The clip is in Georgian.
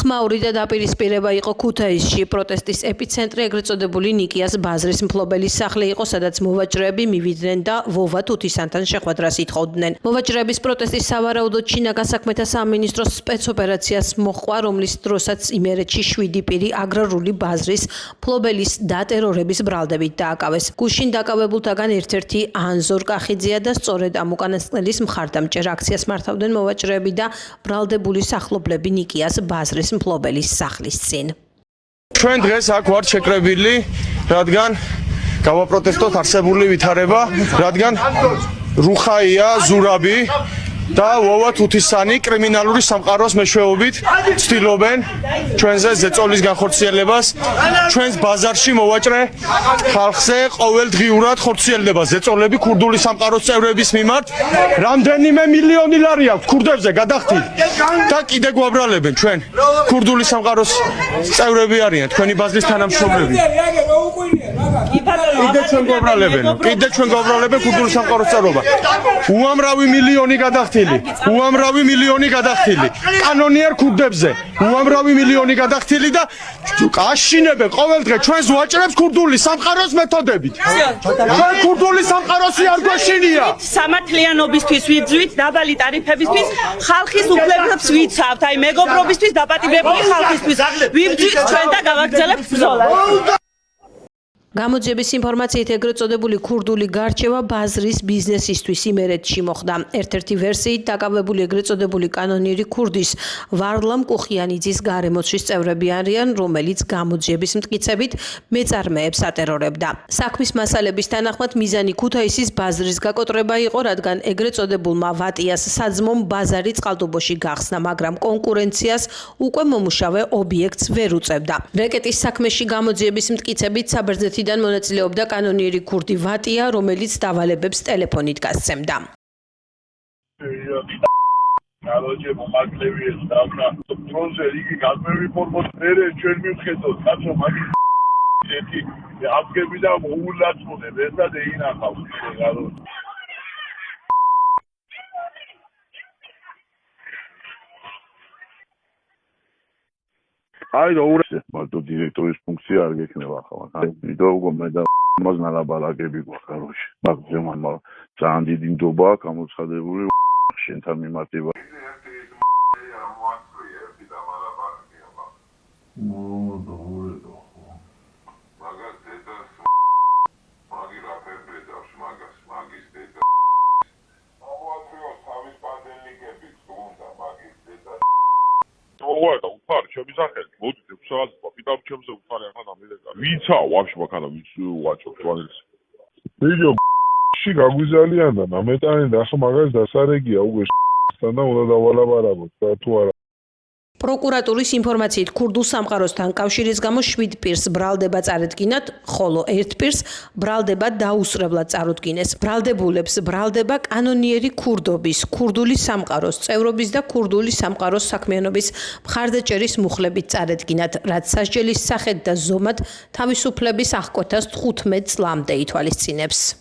ხმაური და დაპირისპირება იყო ქუთაისში. პროტესტის ეპიცენტრი ეგრეთ წოდებული ნიკიას ბაზრის მფლობელის სახლი იყო, სადაც მოვაჭრეები მივიდნენ და ვოვა თუთისანთან შეხვედრას ითხოვდნენ. მოვაჭრეების პროტესტის სავარაუდოდ ჩინაგან საქმეთა სამინისტროს სპეცოპერაციას მოჰყვა, რომლის დროსაც იმერეთში 7 პირი აგრარული ბაზრის მფლობელის დატერორების ბრალდებით დააკავეს. გუშინ დაკავებულთაგან ერთ-ერთი ანზორ კახიძეა და სწორედ ამ უკანასკნელის მხარდამჭერ აქციას მართავდნენ მოვაჭრეები და ბრალდებული სახლობლები ნიკიას ბაზრის მფლობელის სახლის წინ. ჩვენ დღეს აქ ვართ შეკრებილი, რადგან გავაპროტესტოთ არსებული ვითარება, რადგან რუხაია, ზურაბი და ვოვა თუთისანი კრიმინალური სამყაროს მეშვეობით ცდილობენ ჩვენზე ზეწოლის განხორციელებას, ჩვენს ბაზარში მოვაჭრე ხალხზე ყოველდღიურად ხორციელდება ზეწოლები ქურდული სამყაროს წევრების მიმართ. რამდენიმე მილიონი ლარი აქვს ქურდებზე გადახდილი და კიდე გვაბრალებენ ჩვენ. ქურდული სამყაროს წევრები არიან თქვენი ბაზრის თანამშრომლები. კიდე ჩვენ გვაბრალებენ ქურდული სამყაროს წევრობა. უამრავი მილიონი გადახდილი. უამრავი მილიონი გადახდილი კანონიერ ქურდებზე, უამრავი მილიონი გადახდილი და აშინებენ ყოველდღე ჩვენს ვაჭრებს ქურდული სამყაროს მეთოდებით. ჩვენ ქურდული სამყაროსი არ გვეშინია. სამართლიანობისთვის ვიძვით, დაბალი ტარიფებისთვის, ხალხის უფლებებს ვიცავთ, აი მეგობრობისთვის დაპატიმრებული ხალხისთვის ვიბძვით ჩვენ და გავაგრძელებთ ბრძოლა. გამოძიების ინფორმაციით ეგრეთ წოდებული ქურდული გარჩევა ბაზრის ბიზნესისთვის იმერეთში მოხდა. ერთ-ერთი ვერსიით დაკავებული ეგრეთ წოდებული კანონიერი ქურდის ვარლამ კუხიანიძის გარემოცვის წევრები არიან, რომელიც გამოძიების მტკიცებით მეწარმეებს ატერორებდა. საქმის მასალების თანახმად მიზანი ქუთაისის ბაზრის გაკოტრება იყო, რადგან ეგრეთ წოდებულმა ვატიას საძმომ ბაზარი წყალტუბოში გახსნა, მაგრამ კონკურენციას უკვე მომუშავე ობიექტს ვერ უწევდა. რეკეტის საქმეში გამოძიების მტკიცებით საბერძნეთის მონაწილეობდა კანონიერი ქურდი ვატია, რომელიც დავალებებს ტელეფონით გასცემდა. აი რა მარტო დირექტორის ფუნქცია არ გექნება ახლა. იმიტომ რომ მე და მას ნალაბალაგები გვაქვს კაროში. მაგზე მან ძალიან დიდი ნდობა აქვს გამოცხადებული შენთან მიმართება. და უფარი ჩემი სახელი მოდით სადაც კაპიტალ ჩემზე უფარი ახლა დამილეკა ვიცა ვაფშე მაქანა ვიც ვაჭობ თვალის ვიდეო ში გაგვიზალიან და ნამეტანი და ახლა მაგას დასარეგია უკვე და უნდა დავალაბარაგოთ და თუ არა. პროკურატურის ინფორმაციით ქურდულ სამყაროსთან კავშირის გამო 7 პირს ბრალდება წარედგინათ, ხოლო 1 პირს ბრალდება დაუსწრებლად წარუდგინეს. ბრალდებულებს ბრალდება კანონიერი ქურდობის, ქურდული სამყაროს წევრობის და ქურდული სამყაროს საქმიანობის მხარდაჭერის მუხლებით წარედგინათ, რაც სასჯელის სახედ და ზომად თავისუფლების აღკვეთას 15 წლამდე ითვალისწინებს.